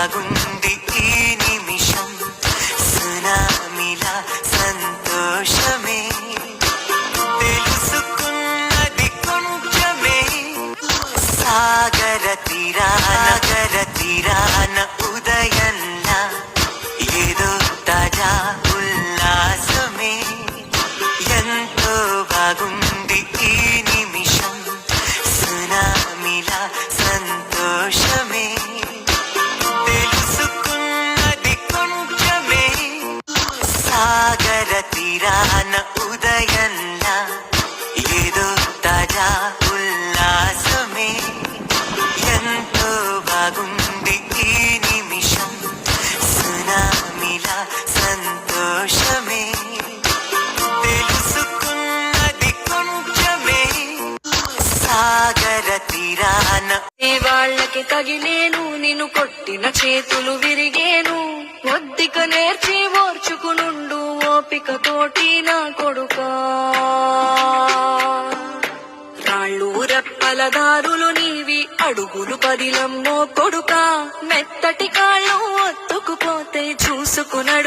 బాగుంది ఈ నిమిషం సునామిలా సంతోషమే తెలుసుకున్నది కొంచెమే సాగర తీరాన ఉదయంలా ఏదో తాజా ఉల్లాసమే ఎంతో బాగుంది ఈ నిమిషం సునామిలా సంతోషమే తెలుసుకున్నది కొంచెమే సాగర తీరాన ఉదయంలా ఏదో తాజా ఉల్లాసమే ఎంతో బాగుంది ఈ నిమిషం సునామిలా సంతోషమే తెలుసుకున్నది కొంచెమే సాగర తీరాన వాళ్ళకి తగిలేను నిన్ను కొట్టిన చేతులు విరిగేను ఒద్దిక నేర్చి ఓర్చుకునుండు ఓపిక తోటి నా కొడుకా రాళ్ళు రెప్పల దారులు నీవి అడుగులు పదిలమ్మో కొడుకా మెత్తటి కాళ్ళు ఒత్తుకుపోతే చూసుకునడు